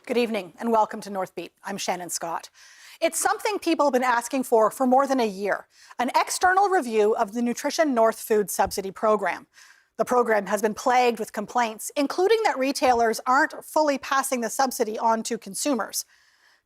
Good evening and welcome to Northbeat. I'm Shannon Scott. It's something people have been asking for more than a year, an external review of the Nutrition North food subsidy program. The program has been plagued with complaints, including that retailers aren't fully passing the subsidy on to consumers.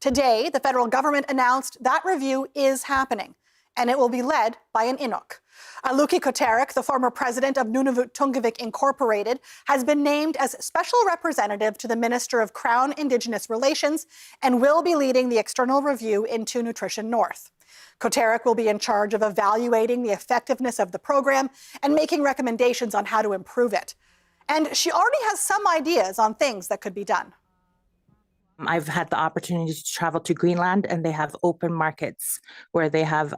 Today, the federal government announced that review is happening, and it will be led by an Inuk. Luki Koterik, the former president of Nunavut Tungavik Incorporated, has been named as special representative to the Minister of Crown Indigenous Relations and will be leading the external review into Nutrition North. Koterik will be in charge of evaluating the effectiveness of the program and making recommendations on how to improve it. And she already has some ideas on things that could be done. I've had the opportunity to travel to Greenland, and they have open markets where they have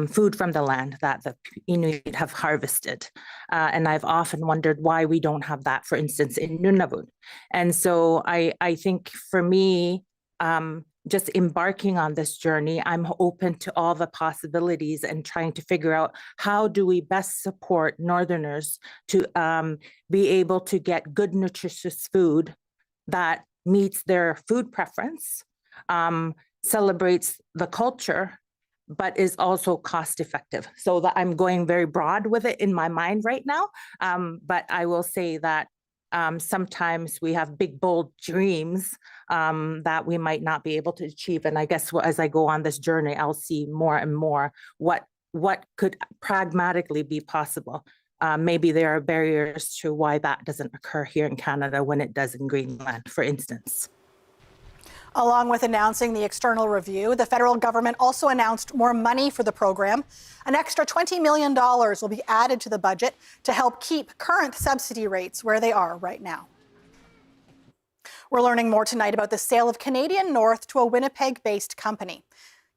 food from the land that the Inuit have harvested. And I've often wondered why we don't have that, for instance, in Nunavut. And so I think for me, just embarking on this journey, I'm open to all the possibilities and trying to figure out how do we best support Northerners to be able to get good, nutritious food that meets their food preference, celebrates the culture, but is also cost effective. So that I'm going very broad with it in my mind right now. But I will say that sometimes we have big, bold dreams that we might not be able to achieve. And I guess as I go on this journey, I'll see more and more what could pragmatically be possible. Maybe there are barriers to why that doesn't occur here in Canada when it does in Greenland, for instance. Along with announcing the external review, the federal government also announced more money for the program. An extra $20 million will be added to the budget to help keep current subsidy rates where they are right now. We're learning more tonight about the sale of Canadian North to a Winnipeg-based company.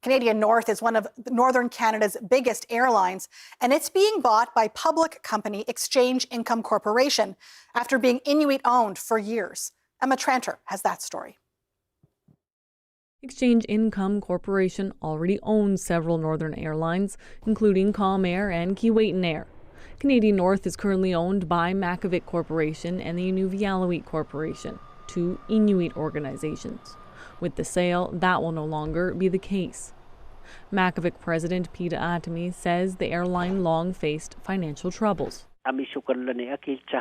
Canadian North is one of Northern Canada's biggest airlines, and it's being bought by public company Exchange Income Corporation after being Inuit-owned for years. Emma Tranter has that story. Exchange Income Corporation already owns several northern airlines, including Calm Air and Keewatin Air. Canadian North is currently owned by Makivik Corporation and the Inuvialuit Corporation, two Inuit organizations. With the sale, that will no longer be the case. Makivik President Peta Atami says the airline long faced financial troubles.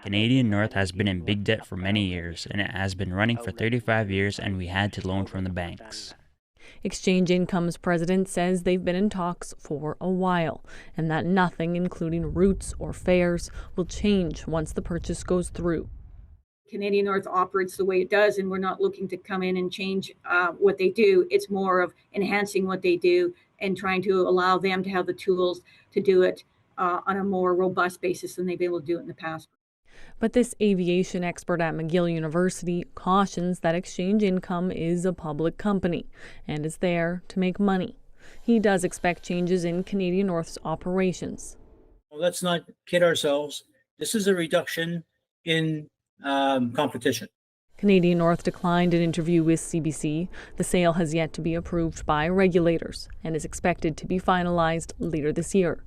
Canadian North has been in big debt for many years, and it has been running for 35 years, and we had to loan from the banks. Exchange Income's president says they've been in talks for a while, and that nothing, including routes or fares, will change once the purchase goes through. Canadian North operates the way it does, and we're not looking to come in and change what they do. It's more of enhancing what they do and trying to allow them to have the tools to do it on a more robust basis than they've been able to do it in the past. But this aviation expert at McGill University cautions that Exchange Income is a public company and is there to make money. He does expect changes in Canadian North's operations. Well, let's not kid ourselves. This is a reduction in competition. Canadian North declined an interview with CBC. The sale has yet to be approved by regulators and is expected to be finalized later this year.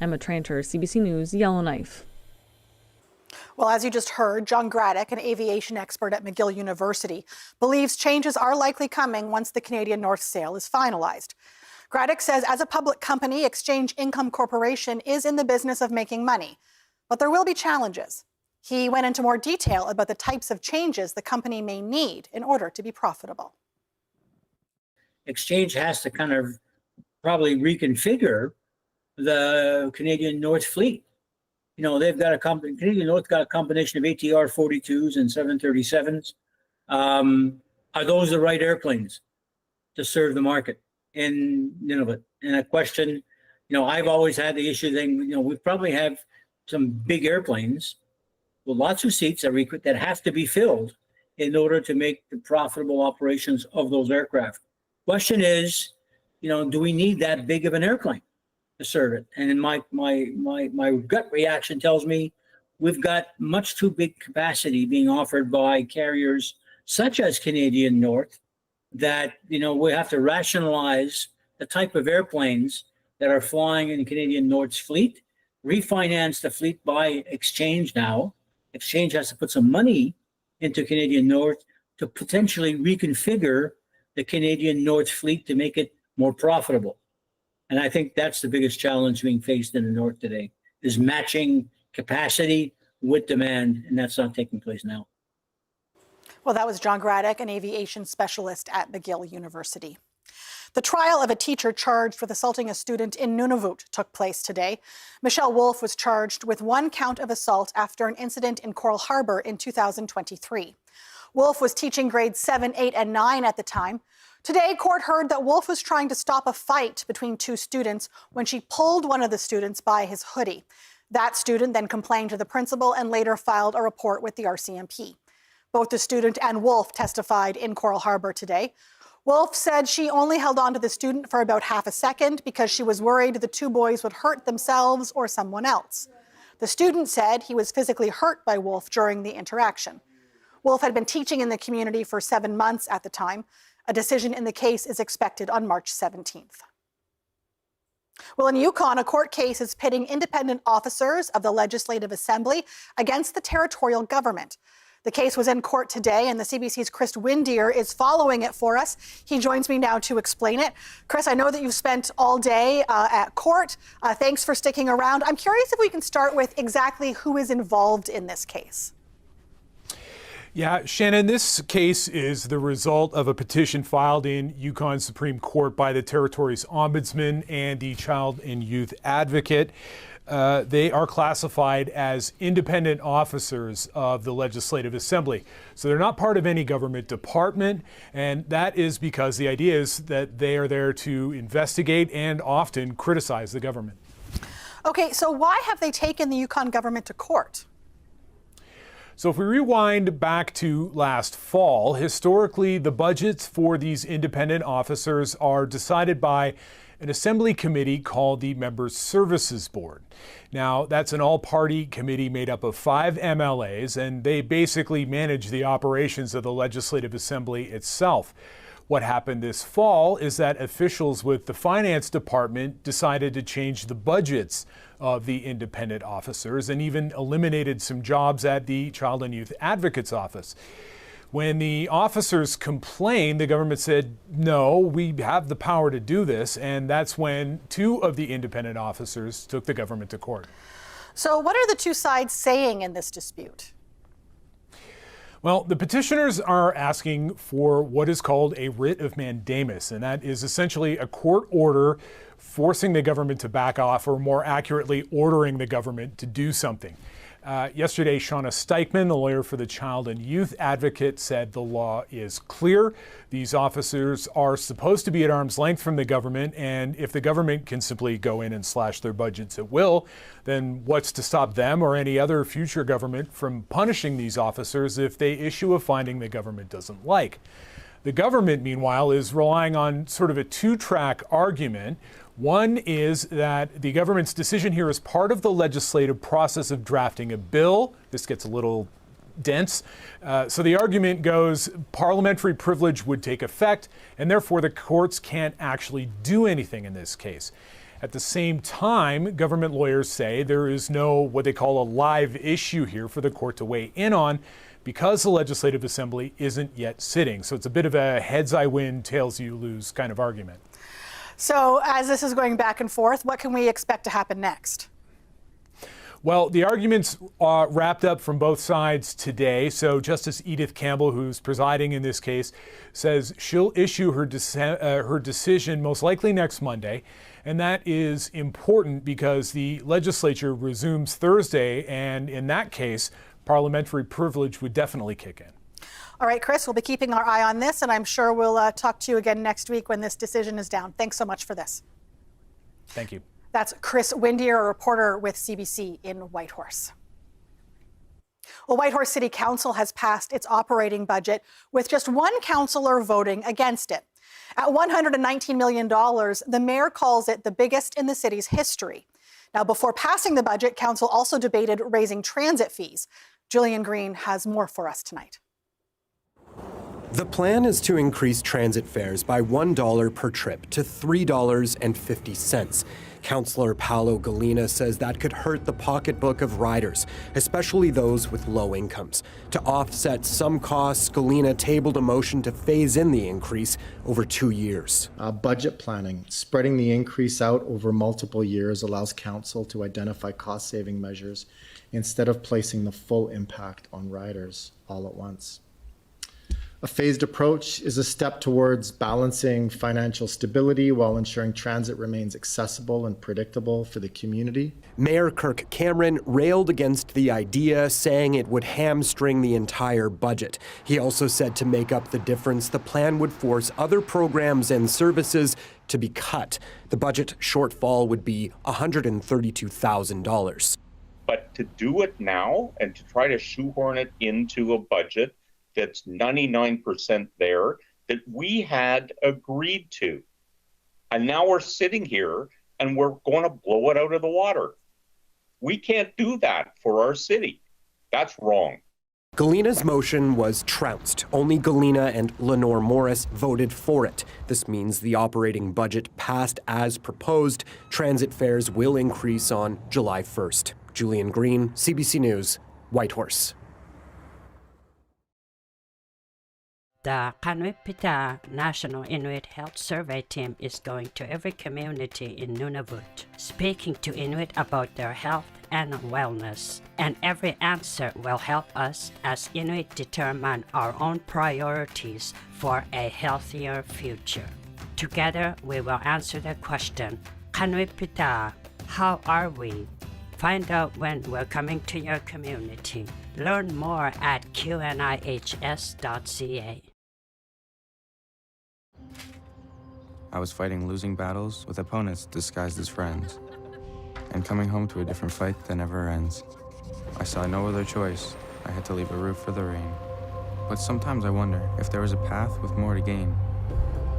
Emma Tranter, CBC News, Yellowknife. Well, as you just heard, John Graddick, an aviation expert at McGill University, believes changes are likely coming once the Canadian North sale is finalized. Graddick says as a public company, Exchange Income Corporation is in the business of making money, but there will be challenges. He went into more detail about the types of changes the company may need in order to be profitable. Exchange has to kind of probably reconfigure the Canadian North fleet. You know, they've got Canadian North got a combination of ATR 42s and 737s. Are those the right airplanes to serve the market in Nunavut? And a question, you know, I've always had the issue that, you know, we probably have some big airplanes with lots of seats that have to be filled in order to make the profitable operations of those aircraft. Question is, you know, do we need that big of an airplane to serve it? And in my gut reaction tells me we've got much too big capacity being offered by carriers such as Canadian North that, you know, we have to rationalize the type of airplanes that are flying in Canadian North's fleet, refinance the fleet by Exchange now. Exchange has to put some money into Canadian North to potentially reconfigure the Canadian North Fleet to make it more profitable. And I think that's the biggest challenge being faced in the North today, is matching capacity with demand, and that's not taking place now. Well, that was John Graddick, an aviation specialist at McGill University. The trial of a teacher charged with assaulting a student in Nunavut took place today. Michelle Wolfe was charged with 1 count of assault after an incident in Coral Harbour in 2023. Wolfe was teaching grades 7, 8, and 9 at the time. Today, court heard that Wolfe was trying to stop a fight between 2 students when she pulled one of the students by his hoodie. That student then complained to the principal and later filed a report with the RCMP. Both the student and Wolfe testified in Coral Harbour today. Wolfe said she only held on to the student for about half a second because she was worried the 2 boys would hurt themselves or someone else. The student said he was physically hurt by Wolfe during the interaction. Wolfe had been teaching in the community for 7 months at the time. A decision in the case is expected on March 17th. Well, in Yukon, a court case is pitting independent officers of the Legislative Assembly against the territorial government. The case was in court today, and the CBC's Chris Windeyer is following it for us. He joins me now to explain it. Chris, I know that you've spent all day at court. Thanks for sticking around. I'm curious if we can start with exactly who is involved in this case. Yeah, Shannon, this case is the result of a petition filed in Yukon Supreme Court by the territory's ombudsman and the child and youth advocate. They are classified as independent officers of the Legislative Assembly. So they're not part of any government department, and that is because the idea is that they are there to investigate and often criticize the government. Okay, so why have they taken the Yukon government to court? So if we rewind back to last fall, historically, the budgets for these independent officers are decided by an assembly committee called the Members' Services Board. Now, that's an all-party committee made up of 5 MLAs, and they basically manage the operations of the Legislative Assembly itself. What happened this fall is that officials with the Finance Department decided to change the budgets of the independent officers and even eliminated some jobs at the Child and Youth Advocate's office. When the officers complained, the government said, no, we have the power to do this. And that's when 2 of the independent officers took the government to court. So what are the 2 sides saying in this dispute? Well, the petitioners are asking for what is called a writ of mandamus, and that is essentially a court order forcing the government to back off, or more accurately, ordering the government to do something. Yesterday, Shauna Steichman, the lawyer for the Child and Youth Advocate, said the law is clear. These officers are supposed to be at arm's length from the government, and if the government can simply go in and slash their budgets at will, then what's to stop them or any other future government from punishing these officers if they issue a finding the government doesn't like? The government, meanwhile, is relying on sort of a 2-track argument. One is that the government's decision here is part of the legislative process of drafting a bill. This gets a little dense. So the argument goes parliamentary privilege would take effect, and therefore the courts can't actually do anything in this case. At the same time, government lawyers say there is no what they call a live issue here for the court to weigh in on because the Legislative Assembly isn't yet sitting. So it's a bit of a heads I win, tails you lose kind of argument. So as this is going back and forth, what can we expect to happen next? Well, the arguments wrapped up from both sides today. So Justice Edith Campbell, who's presiding in this case, says she'll issue her decision most likely next Monday. And that is important because the legislature resumes Thursday. And in that case, parliamentary privilege would definitely kick in. All right, Chris, we'll be keeping our eye on this, and I'm sure we'll talk to you again next week when this decision is down. Thanks so much for this. Thank you. That's Chris Windeyer, a reporter with CBC in Whitehorse. Well, Whitehorse City Council has passed its operating budget with just 1 councillor voting against it. At $119 million, the mayor calls it the biggest in the city's history. Now, before passing the budget, council also debated raising transit fees. Julian Green has more for us tonight. The plan is to increase transit fares by $1 per trip to $3.50. Councillor Paolo Galina says that could hurt the pocketbook of riders, especially those with low incomes. To offset some costs, Galina tabled a motion to phase in the increase over 2 years. Budget planning, spreading the increase out over multiple years allows council to identify cost-saving measures instead of placing the full impact on riders all at once. A phased approach is a step towards balancing financial stability while ensuring transit remains accessible and predictable for the community. Mayor Kirk Cameron railed against the idea, saying it would hamstring the entire budget. He also said to make up the difference, the plan would force other programs and services to be cut. The budget shortfall would be $132,000. But to do it now and to try to shoehorn it into a budget that's 99% there that we had agreed to. And now we're sitting here and we're going to blow it out of the water. We can't do that for our city. That's wrong. Galina's motion was trounced. Only Galina and Lenore Morris voted for it. This means the operating budget passed as proposed. Transit fares will increase on July 1st. Julian Green, CBC News, Whitehorse. The Kanwipita National Inuit Health Survey team is going to every community in Nunavut, speaking to Inuit about their health and wellness. And every answer will help us as Inuit determine our own priorities for a healthier future. Together, we will answer the question, Kanwipita, how are we? Find out when we're coming to your community. Learn more at qnihs.ca. I was fighting losing battles with opponents disguised as friends, and coming home to a different fight that never ends. I saw no other choice. I had to leave a roof for the rain. But sometimes I wonder if there was a path with more to gain.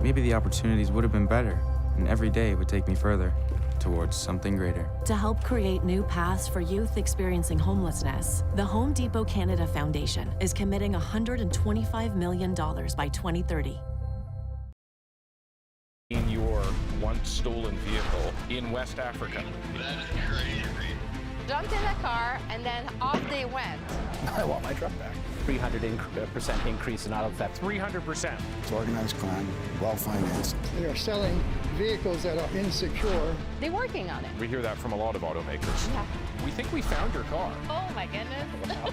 Maybe the opportunities would have been better, and every day would take me further towards something greater. To help create new paths for youth experiencing homelessness, the Home Depot Canada Foundation is committing $125 million by 2030. In your once stolen vehicle in West Africa. That is crazy. Jumped in the car and then off they went. I want my truck back. 300% increase in auto theft. 300%. It's organized crime, well-financed. They are selling vehicles that are insecure. They're working on it. We hear that from a lot of automakers. Yeah. We think we found your car. Oh my goodness. Wow.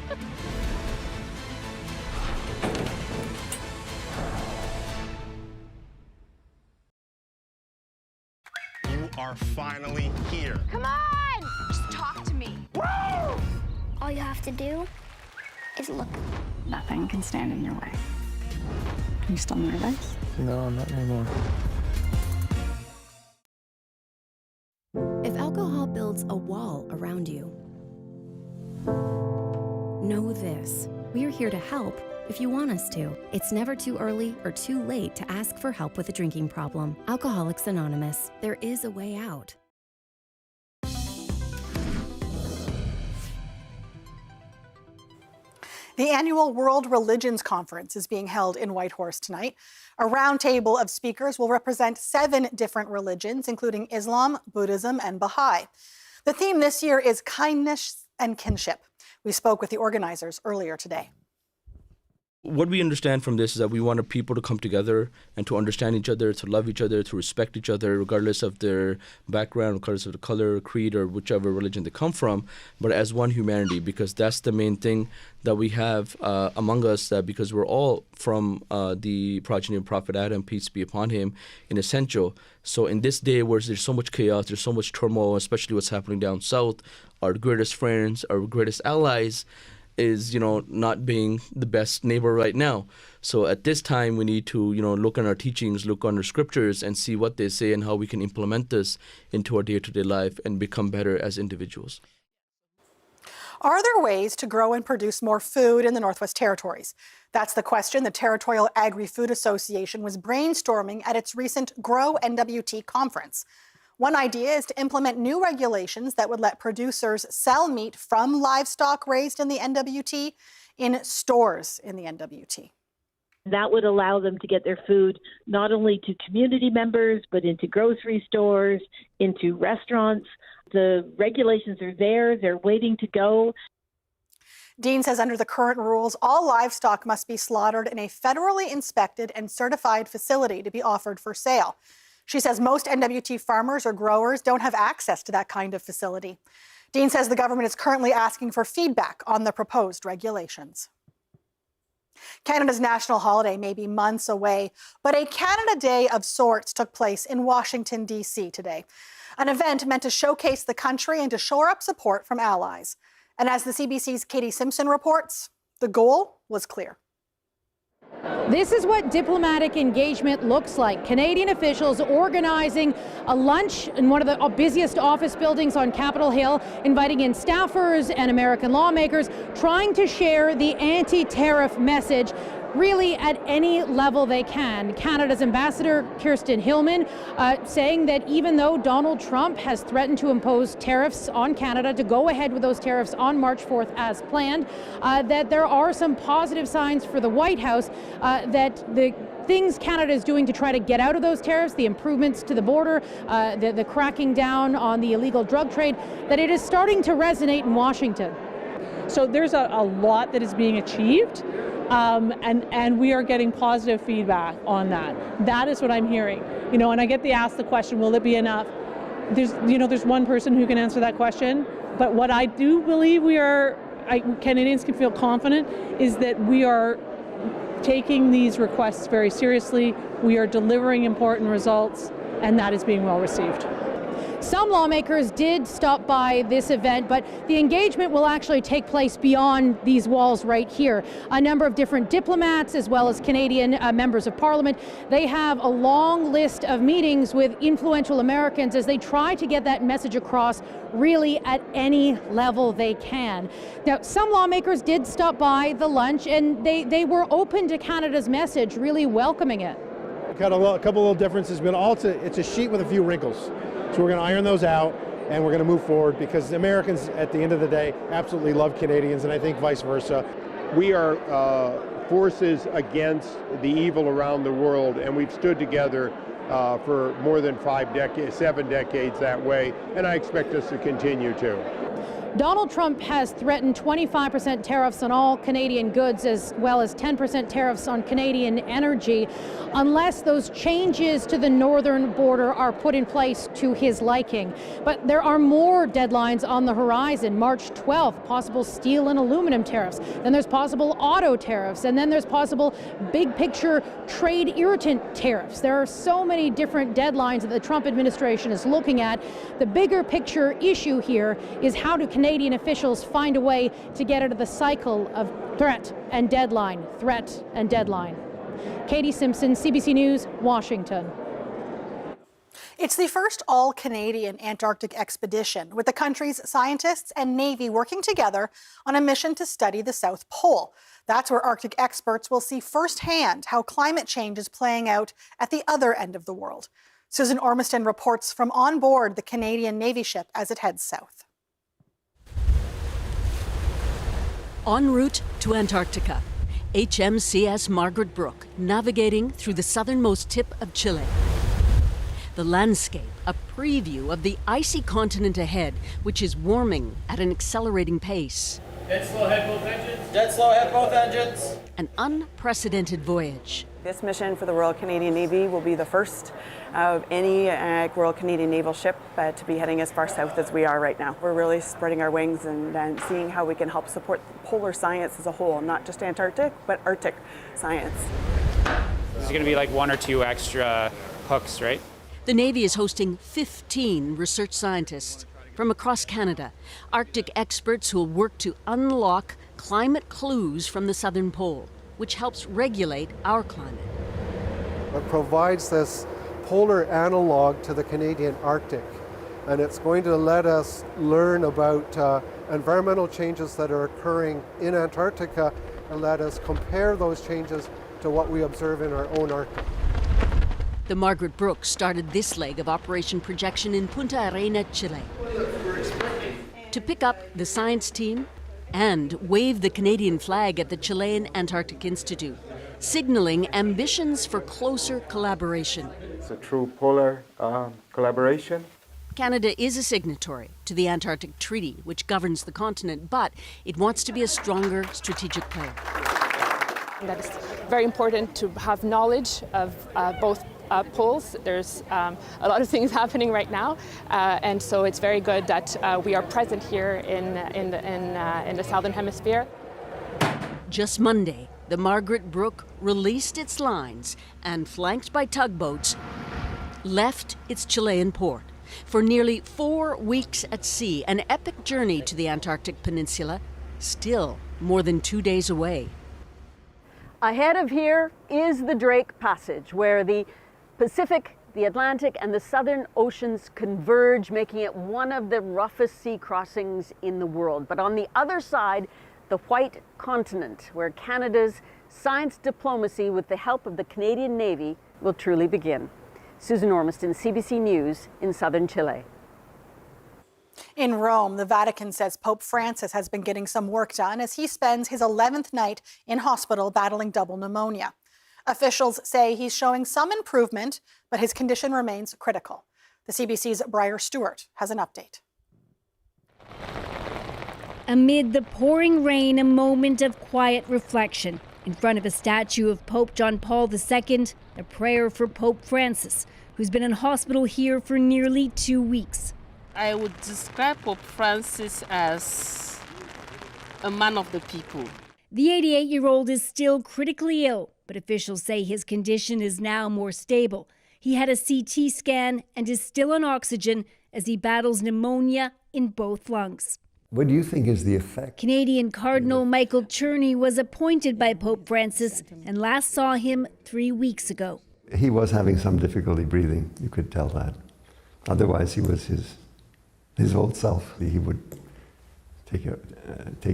You are finally here. Come on! Just talk to me. Woo! All you have to do is look. Nothing can stand in your way. Are you still nervous? No, not anymore. If alcohol builds a wall around you, know this. We're here to help if you want us to. It's never too early or too late to ask for help with a drinking problem. Alcoholics Anonymous. There is a way out. The annual World Religions Conference is being held in Whitehorse tonight. A roundtable of speakers will represent 7 different religions, including Islam, Buddhism, and Baha'i. The theme this year is kindness and kinship. We spoke with the organizers earlier today. What we understand from this is that we want people to come together and to understand each other, to love each other, to respect each other, regardless of their background, regardless of the color, creed, or whichever religion they come from, but as one humanity, because that's the main thing that we have among us, because we're all from the progeny of Prophet Adam, peace be upon him, in essential. So in this day where there's so much chaos, there's so much turmoil, especially what's happening down south, our greatest friends, our greatest allies, is, not being the best neighbor right now. So at this time, we need to, look on our teachings, look on our scriptures, and see what they say and how we can implement this into our day-to-day life and become better as individuals. Are there ways to grow and produce more food in the Northwest Territories? That's the question the Territorial Agri-Food Association was brainstorming at its recent Grow NWT conference. One idea is to implement new regulations that would let producers sell meat from livestock raised in the NWT in stores in the NWT. That would allow them to get their food not only to community members, but into grocery stores, into restaurants. The regulations are there. They're waiting to go. Dean says under the current rules, all livestock must be slaughtered in a federally inspected and certified facility to be offered for sale. She says most NWT farmers or growers don't have access to that kind of facility. Dean says the government is currently asking for feedback on the proposed regulations. Canada's national holiday may be months away, but a Canada Day of sorts took place in Washington, D.C. today. An event meant to showcase the country and to shore up support from allies. And as the CBC's Katie Simpson reports, the goal was clear. This is what diplomatic engagement looks like. Canadian officials organizing a lunch in one of the busiest office buildings on Capitol Hill, inviting in staffers and American lawmakers, trying to share the anti-tariff message really at any level they can. Canada's Ambassador Kirsten Hillman saying that even though Donald Trump has threatened to impose tariffs on Canada, to go ahead with those tariffs on March 4th as planned, that there are some positive signs for the White House that the things Canada is doing to try to get out of those tariffs, the improvements to the border, the cracking down on the illegal drug trade, that it is starting to resonate in Washington. So there's a lot that is being achieved. And we are getting positive feedback on that. That is what I'm hearing. And I get asked the question, will it be enough? There's one person who can answer that question. But what I do believe Canadians can feel confident is that we are taking these requests very seriously. We are delivering important results, and that is being well received. Some lawmakers did stop by this event, but the engagement will actually take place beyond these walls right here. A number of different diplomats, as well as Canadian members of parliament, they have a long list of meetings with influential Americans as they try to get that message across really at any level they can. Now, some lawmakers did stop by the lunch, and they were open to Canada's message, really welcoming it. Got a couple little differences, but it's a sheet with a few wrinkles. So we're going to iron those out, and we're going to move forward, because Americans, at the end of the day, absolutely love Canadians, and I think vice versa. We are forces against the evil around the world, and we've stood together for more than 7 decades that way, and I expect us to continue to. Donald Trump has threatened 25% tariffs on all Canadian goods, as well as 10% tariffs on Canadian energy, unless those changes to the northern border are put in place to his liking. But there are more deadlines on the horizon. March 12th, possible steel and aluminum tariffs. Then there's possible auto tariffs. And then there's possible big picture trade irritant tariffs. There are so many different deadlines that the Trump administration is looking at. The bigger picture issue here is how do Canadian officials find a way to get out of the cycle of threat and deadline, threat and deadline. Katie Simpson, CBC News, Washington. It's the first all-Canadian Antarctic expedition, with the country's scientists and Navy working together on a mission to study the South Pole. That's where Arctic experts will see firsthand how climate change is playing out at the other end of the world. Susan Ormiston reports from on board the Canadian Navy ship as it heads south. En route to Antarctica, HMCS Margaret Brooke navigating through the southernmost tip of Chile. The landscape, a preview of the icy continent ahead, which is warming at an accelerating pace. Dead slow, head both engines. Dead slow, head both engines. An unprecedented voyage. This mission for the Royal Canadian Navy will be the first of any Royal Canadian naval ship to be heading as far south as we are right now. We're really spreading our wings and seeing how we can help support polar science as a whole, not just Antarctic, but Arctic science. This is going to be like 1 or 2 extra hooks, right? The Navy is hosting 15 research scientists from across Canada, Arctic experts who will work to unlock climate clues from the southern pole, which helps regulate our climate. It provides this polar analog to the Canadian Arctic, and it's going to let us learn about environmental changes that are occurring in Antarctica and let us compare those changes to what we observe in our own Arctic. The Margaret Brooke started this leg of Operation Projection in Punta Arena, Chile. To pick up the science team and wave the Canadian flag at the Chilean Antarctic Institute. signaling ambitions for closer collaboration. It's a true polar collaboration. Canada is a signatory to the Antarctic Treaty, which governs the continent, but it wants to be a stronger strategic player. That is very important to have knowledge of both poles. There's a lot of things happening right now, and so it's very good that we are present here in the Southern Hemisphere. Just Monday, the Margaret Brook released its lines and, flanked by tugboats, left its Chilean port. For nearly 4 weeks at sea, an epic journey to the Antarctic Peninsula, still more than 2 days away. Ahead of here is the Drake Passage, where the Pacific, the Atlantic, and the Southern Oceans converge, making it one of the roughest sea crossings in the world. But on the other side, the White Continent, where Canada's science diplomacy, with the help of the Canadian Navy, will truly begin. Susan Ormiston, CBC News in southern Chile. In Rome, the Vatican says Pope Francis has been getting some work done as he spends his 11th night in hospital battling double pneumonia. Officials say he's showing some improvement, but his condition remains critical. The CBC's Briar Stewart has an update. Amid the pouring rain, a moment of quiet reflection. In front of a statue of Pope John Paul II, a prayer for Pope Francis, who's been in hospital here for nearly 2 weeks. I would describe Pope Francis as a man of the people. The 88-year-old is still critically ill, but officials say his condition is now more stable. He had a CT scan and is still on oxygen as he battles pneumonia in both lungs. What do you think is the effect? Canadian Cardinal Michael Cherney was appointed by Pope Francis and last saw him 3 weeks ago. He was having some difficulty breathing, you could tell that. Otherwise, he was his old self. He would take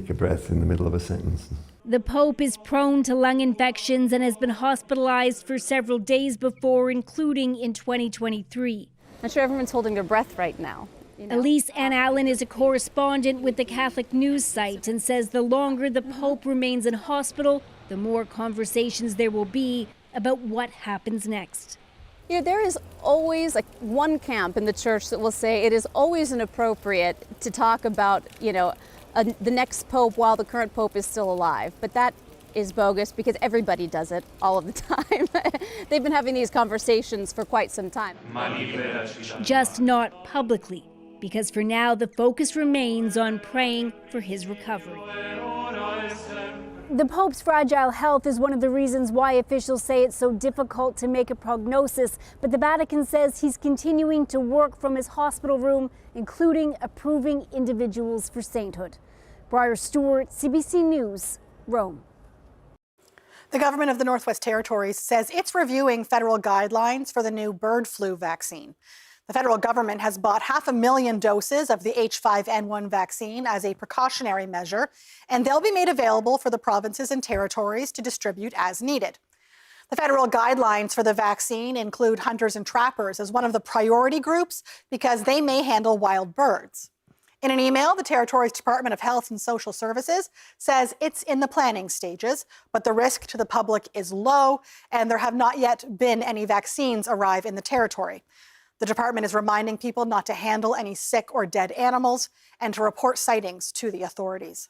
a breath in the middle of a sentence. The Pope is prone to lung infections and has been hospitalized for several days before, including in 2023. I'm sure everyone's holding their breath right now. Elise Ann Allen is a correspondent with the Catholic news site and says the longer the Pope remains in hospital, the more conversations there will be about what happens next. You know, there is always like one camp in the church that will say it is always inappropriate to talk about, the next pope while the current pope is still alive. But that is bogus because everybody does it all of the time. They've been having these conversations for quite some time. Just not publicly, because for now the focus remains on praying for his recovery. The Pope's fragile health is one of the reasons why officials say it's so difficult to make a prognosis, but the Vatican says he's continuing to work from his hospital room, including approving individuals for sainthood. Briar Stewart, CBC News, Rome. The government of the Northwest Territories says it's reviewing federal guidelines for the new bird flu vaccine. The federal government has bought 500,000 doses of the H5N1 vaccine as a precautionary measure, and they'll be made available for the provinces and territories to distribute as needed. The federal guidelines for the vaccine include hunters and trappers as one of the priority groups because they may handle wild birds. In an email, the Territory's Department of Health and Social Services says it's in the planning stages, but the risk to the public is low, and there have not yet been any vaccines arrive in the territory. The department is reminding people not to handle any sick or dead animals and to report sightings to the authorities.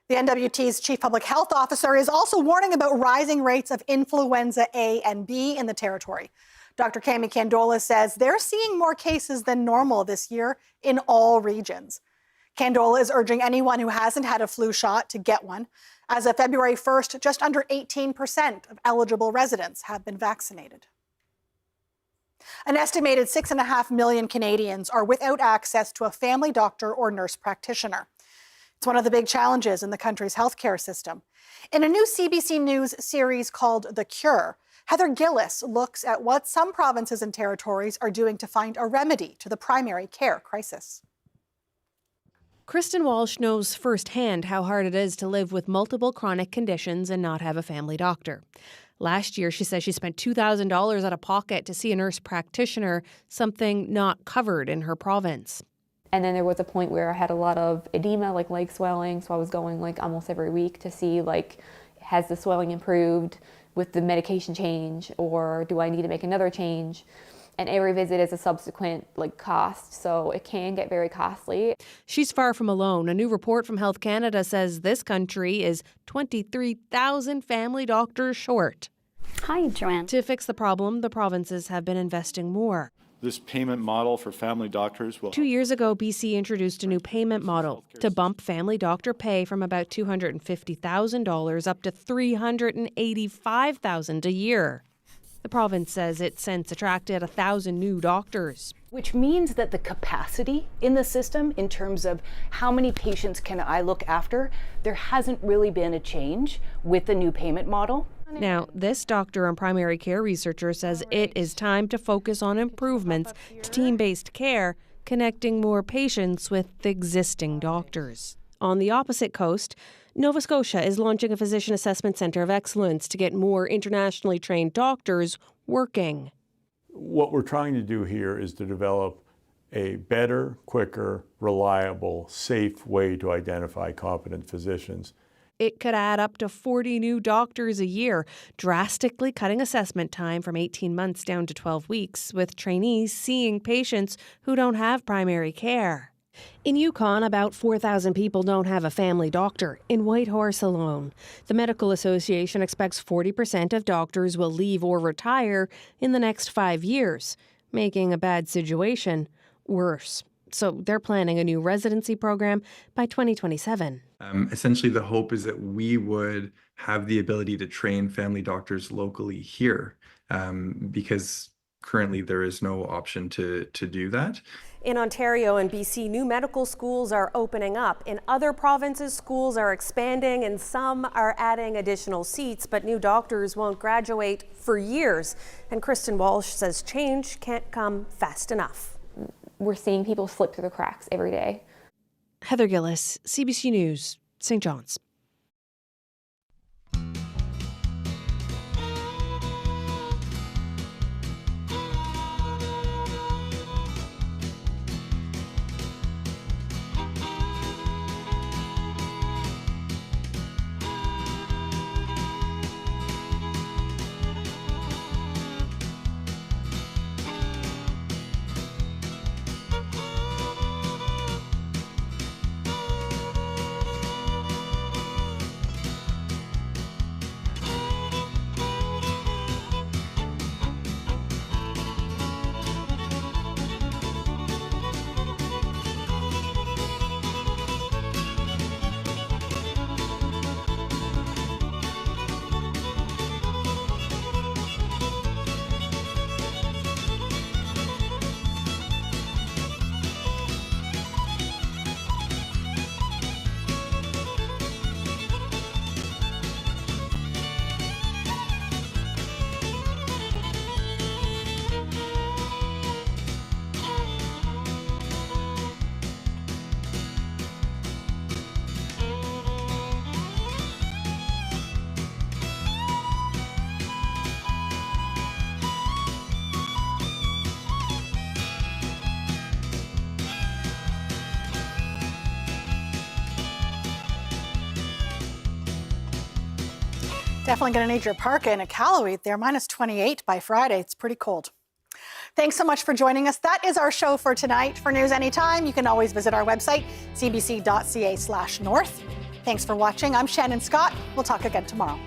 The NWT's Chief Public Health Officer is also warning about rising rates of influenza A and B in the territory. Dr. Cami Candola says they're seeing more cases than normal this year in all regions. Candola is urging anyone who hasn't had a flu shot to get one. As of February 1st, just under 18% of eligible residents have been vaccinated. An estimated 6.5 million Canadians are without access to a family doctor or nurse practitioner. It's one of the big challenges in the country's healthcare system. In a new CBC News series called The Cure, Heather Gillis looks at what some provinces and territories are doing to find a remedy to the primary care crisis. Kristen Walsh knows firsthand how hard it is to live with multiple chronic conditions and not have a family doctor. Last year, she says she spent $2,000 out of pocket to see a nurse practitioner, something not covered in her province. And then there was a point where I had a lot of edema, like leg swelling, so I was going like almost every week to see like has the swelling improved with the medication change, or do I need to make another change? And every visit is a subsequent cost, so it can get very costly. She's far from alone. A new report from Health Canada says this country is 23,000 family doctors short. Hi, Joanne. To fix the problem, the provinces have been investing more. This payment model for family doctors will... 2 years ago, BC introduced a new payment model to bump family doctor pay from about $250,000 up to $385,000 a year. The province says it since attracted 1,000 new doctors. Which means that the capacity in the system, in terms of how many patients can I look after, there hasn't really been a change with the new payment model. Now, this doctor and primary care researcher says it is time to focus on improvements to team-based care, connecting more patients with existing doctors. On the opposite coast, Nova Scotia is launching a physician assessment centre of excellence to get more internationally trained doctors working. What we're trying to do here is to develop a better, quicker, reliable, safe way to identify competent physicians. It could add up to 40 new doctors a year, drastically cutting assessment time from 18 months down to 12 weeks, with trainees seeing patients who don't have primary care. In Yukon, about 4,000 people don't have a family doctor. In Whitehorse alone, the Medical Association expects 40% of doctors will leave or retire in the next 5 years, making a bad situation worse. So they're planning a new residency program by 2027. Essentially, the hope is that we would have the ability to train family doctors locally here, because currently there is no option to do that. In Ontario and BC, new medical schools are opening up. In other provinces, schools are expanding and some are adding additional seats, but new doctors won't graduate for years. And Kristen Walsh says change can't come fast enough. We're seeing people slip through the cracks every day. Heather Gillis, CBC News, St. John's. Definitely going to need your parka and a Iqaluit there. Minus 28 by Friday. It's pretty cold. Thanks so much for joining us. That is our show for tonight. For news anytime, you can always visit our website, cbc.ca/north. Thanks for watching. I'm Shannon Scott. We'll talk again tomorrow.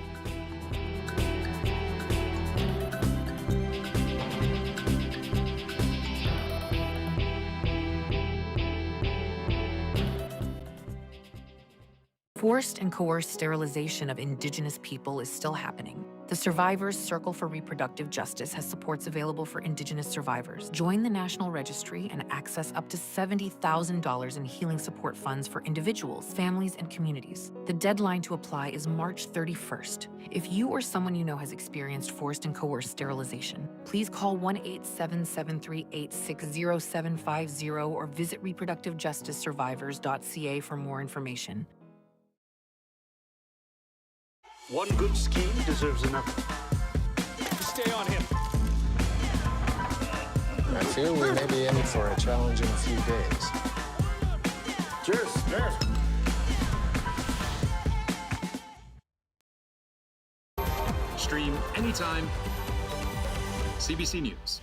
Forced and coerced sterilization of Indigenous people is still happening. The Survivors Circle for Reproductive Justice has supports available for Indigenous survivors. Join the National Registry and access up to $70,000 in healing support funds for individuals, families, and communities. The deadline to apply is March 31st. If you or someone you know has experienced forced and coerced sterilization, please call 1-877-386-0750 or visit reproductivejusticesurvivors.ca for more information. One good scheme deserves another. Stay on him. I feel we may be in for a challenge in a few days. Cheers. Cheers. Time, CBC News.